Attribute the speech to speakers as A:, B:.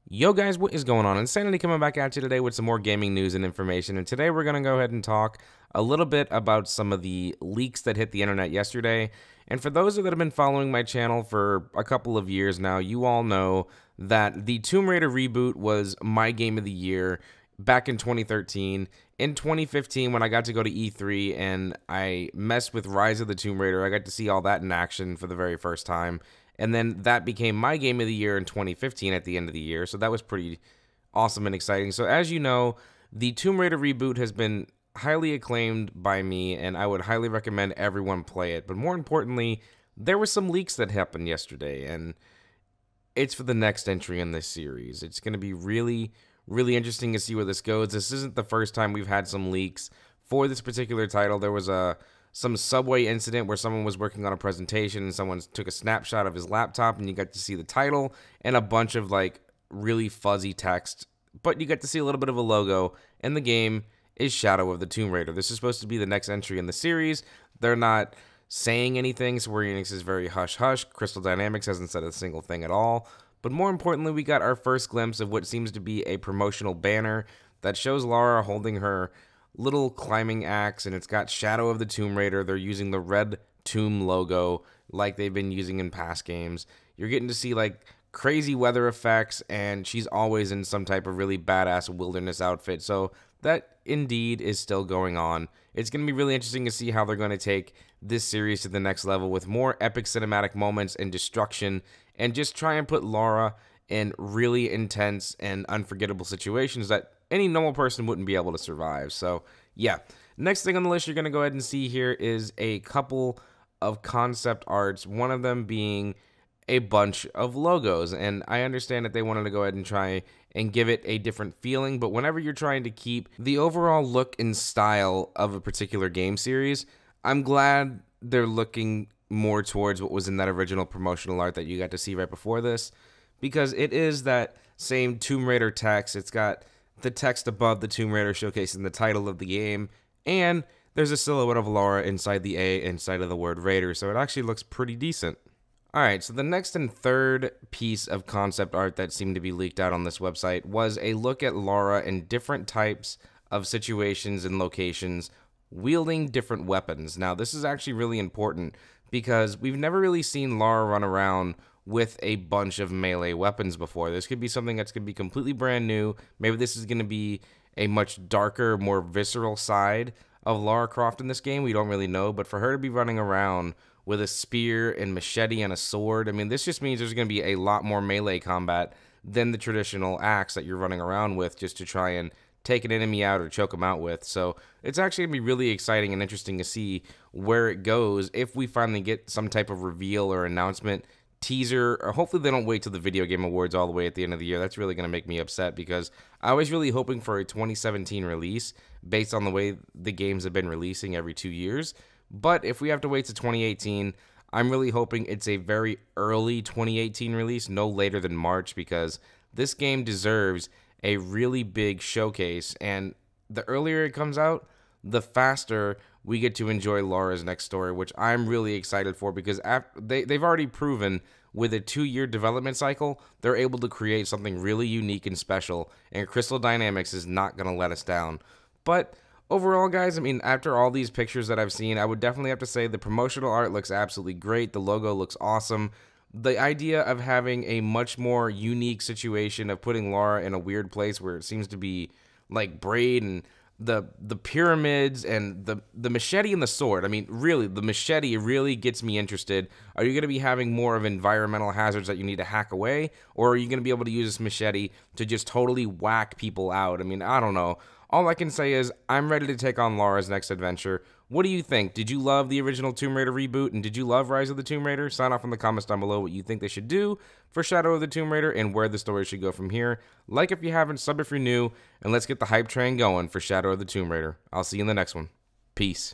A: Yo guys, what is going on? Insanity coming back at you today with some more gaming news and information, and today we're going to go ahead and talk a little bit about some of the leaks that hit the internet yesterday. And for those that have been following my channel for a couple of years now, you all know that the Tomb Raider reboot was my game of the year back in 2013. In 2015, when I got to go to E3 and I messed with Rise of the Tomb Raider, I got to see all that in action for the very first time. And then that became my game of the year in 2015 at the end of the year. So that was pretty awesome and exciting. So as you know, the Tomb Raider reboot has been highly acclaimed by me, and I would highly recommend everyone play it. But more importantly, there were some leaks that happened yesterday, and it's for the next entry in this series. It's going to be really interesting to see where this goes. This isn't the first time we've had some leaks for this particular title. There was some subway incident where someone was working on a presentation and someone took a snapshot of his laptop, and you got to see the title and a bunch of like really fuzzy text, but you get to see a little bit of a logo, and the game is Shadow of the Tomb Raider. This is supposed to be the next entry in the series. They're not saying anything. Square Enix is very hush-hush. Crystal Dynamics hasn't said a single thing at all. But more importantly, we got our first glimpse of what seems to be a promotional banner that shows Lara holding her little climbing axe, and it's got Shadow of the Tomb Raider. They're using the red tomb logo like they've been using in past games. You're getting to see like crazy weather effects, and she's always in some type of really badass wilderness outfit. So that indeed is still going on. It's going to be really interesting to see how they're going to take this series to the next level with more epic cinematic moments and destruction, and just try and put Lara in really intense and unforgettable situations that any normal person wouldn't be able to survive. So yeah, next thing on the list you're going to go ahead and see here is a couple of concept arts, one of them being a bunch of logos. And I understand that they wanted to go ahead and try and give it a different feeling, but whenever you're trying to keep the overall look and style of a particular game series, I'm glad they're looking more towards what was in that original promotional art that you got to see right before this, because it is that same Tomb Raider text. It's got the text above the Tomb Raider showcasing the title of the game, and there's a silhouette of Lara inside the A inside of the word Raider, so it actually looks pretty decent. Alright, so the next and third piece of concept art that seemed to be leaked out on this website was a look at Lara in different types of situations and locations, wielding different weapons. Now, this is actually really important because we've never really seen Lara run around with a bunch of melee weapons before. This could be something that's going to be completely brand new. Maybe this is going to be a much darker, more visceral side of Lara Croft in this game. We don't really know, but for her to be running around with a spear and machete and a sword, I mean, this just means there's going to be a lot more melee combat than the traditional axe that you're running around with just to try and take an enemy out or choke them out with. So it's actually going to be really exciting and interesting to see where it goes if we finally get some type of reveal or announcement, teaser, or hopefully they don't wait till the Video Game Awards all the way at the end of the year. That's really going to make me upset because I was really hoping for a 2017 release based on the way the games have been releasing every 2 years. But if we have to wait to 2018, I'm really hoping it's a very early 2018 release, no later than March, because this game deserves a really big showcase, and the earlier it comes out, the faster we get to enjoy Lara's next story, which I'm really excited for, because they've already proven with a 2-year development cycle, they're able to create something really unique and special, and Crystal Dynamics is not going to let us down. But overall, guys, I mean, after all these pictures that I've seen, I would definitely have to say the promotional art looks absolutely great. The logo looks awesome. The idea of having a much more unique situation of putting Lara in a weird place where it seems to be like Braid and the pyramids and the machete and the sword. I mean, really, the machete really gets me interested. Are you going to be having more of environmental hazards that you need to hack away? Or are you going to be able to use this machete to just totally whack people out? I mean, I don't know. All I can say is I'm ready to take on Lara's next adventure. What do you think? Did you love the original Tomb Raider reboot, and did you love Rise of the Tomb Raider? Sign off in the comments down below what you think they should do for Shadow of the Tomb Raider and where the story should go from here. Like if you haven't, sub if you're new, and let's get the hype train going for Shadow of the Tomb Raider. I'll see you in the next one. Peace.